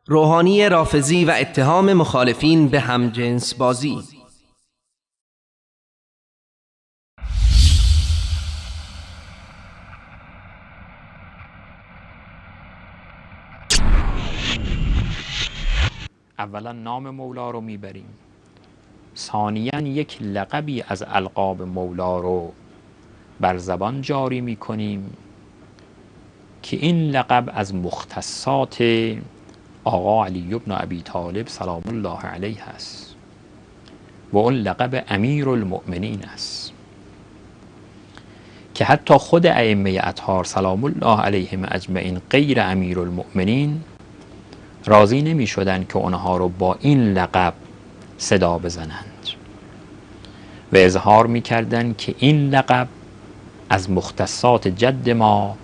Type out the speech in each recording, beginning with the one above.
روحانی رافضی و اتهام مخالفین به همجنس بازی. اولا نام مولا رو میبریم، ثانیاً یک لقبی از القاب مولا رو بر زبان جاری میکنیم که این لقب از مختصات آقا علی بن ابی طالب سلام الله علیه است و اون لقب امیر المؤمنین است که حتی خود ائمه اطهار سلام الله علیهم اجمعین غیر امیر المؤمنین راضی نمی شدن که اونها رو با این لقب صدا بزنند و اظهار می کردن که این لقب از مختصات جد ما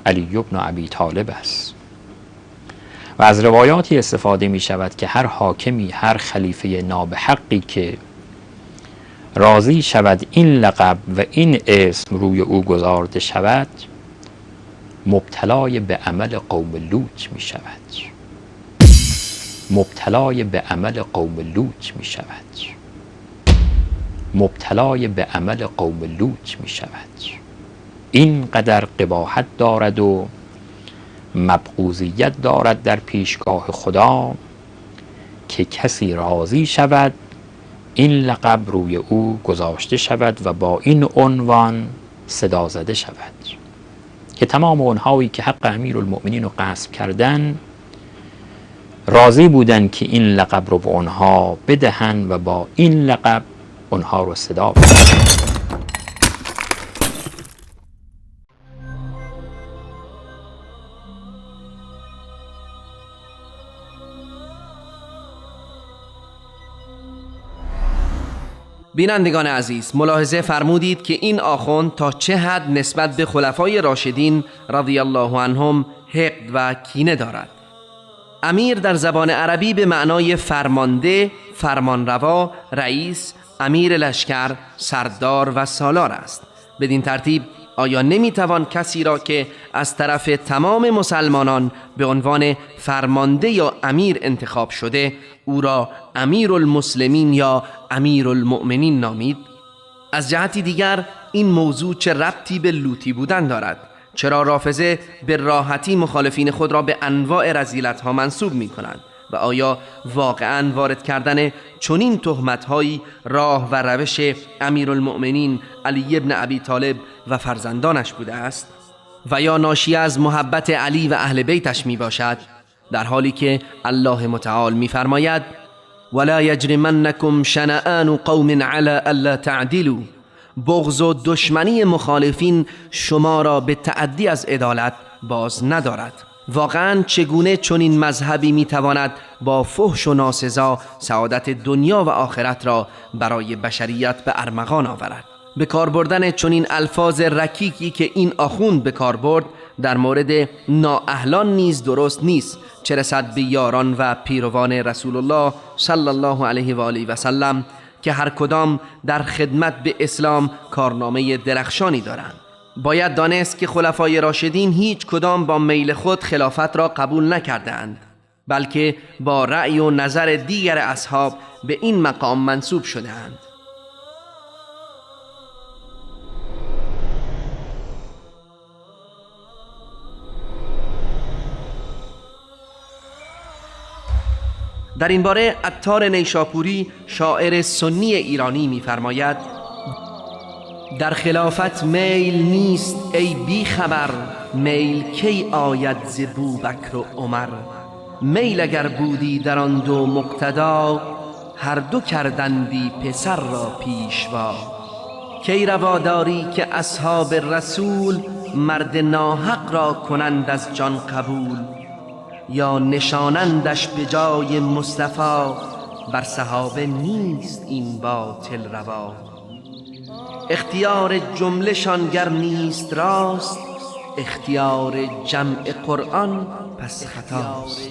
علی بن ابی طالب است و از روایاتی استفاده می شود که هر حاکمی، هر خلیفه نابحقی که راضی شود این لقب و این اسم روی او گذارده شود مبتلای به عمل قوم لوط می شود، مبتلای به عمل قوم لوط می شود، مبتلای به عمل قوم لوط می شود. اینقدر قباحت دارد و مبغوضیت دارد در پیشگاه خدا که کسی راضی شود این لقب روی او گذاشته شود و با این عنوان صدا زده شود که تمام اونهایی که حق امیرالمؤمنین رو غصب کردن راضی بودن که این لقب رو به اونها بدهن و با این لقب اونها رو صدا بزنن. بینندگان عزیز، ملاحظه فرمودید که این آخوند تا چه حد نسبت به خلفای راشدین رضی الله عنهم حقد و کینه دارد. امیر در زبان عربی به معنای فرمانده، فرمانروا، رئیس، امیر لشکر، سردار و سالار است. بدین ترتیب آیا نمیتوان کسی را که از طرف تمام مسلمانان به عنوان فرمانده یا امیر انتخاب شده او را امیر المسلمین یا امیر المؤمنین نامید؟ از جهتی دیگر این موضوع چه ربطی به لوطی بودن دارد؟ چرا رافضه به راحتی مخالفین خود را به انواع رذیلت ها منسوب می کنند؟ و آیا واقعا وارد کردن چنین تهمت هایی راه و روش امیرالمؤمنین علی بن ابی طالب و فرزندانش بوده است؟ و یا ناشی از محبت علی و اهل بیتش می باشد؟ در حالی که الله متعال می فرماید ولا یجرمنکم شنآن قوم علی الا تعدلوا، بغض و دشمنی مخالفین شما را به تعدی از عدالت باز ندارد. واقعا چگونه چنین مذهبی میتواند با فحش و ناسزا سعادت دنیا و آخرت را برای بشریت به ارمغان آورد؟ به کار بردن چنین الفاظ رکیکی که این آخوند به کار برد در مورد نااهلان نیز درست نیست، چه رسد به یاران و پیروان رسول الله صلی الله علیه و آله و سلم که هر کدام در خدمت به اسلام کارنامه درخشانی دارند. باید دانست که خلفای راشدین هیچ کدام با میل خود خلافت را قبول نکردند، بلکه با رأی و نظر دیگر اصحاب به این مقام منصوب شدهاند. در این باره عطار نیشاپوری شاعر سنی ایرانی می‌فرماید در خلافت میل نیست ای بی خبر، میل کی آید ز بوبکر و عمر. میل اگر بودی در آن دو مقتدا، هر دو کردندی پسر را پیشوا. کی روا داری که اصحاب رسول، مرد ناحق را کنند از جان قبول. یا نشانندش به جای مصطفی، بر صحابه نیست این باطل روا. اختیار جمله شان گر نیست راست، اختیار جمع قرآن پس خطاست.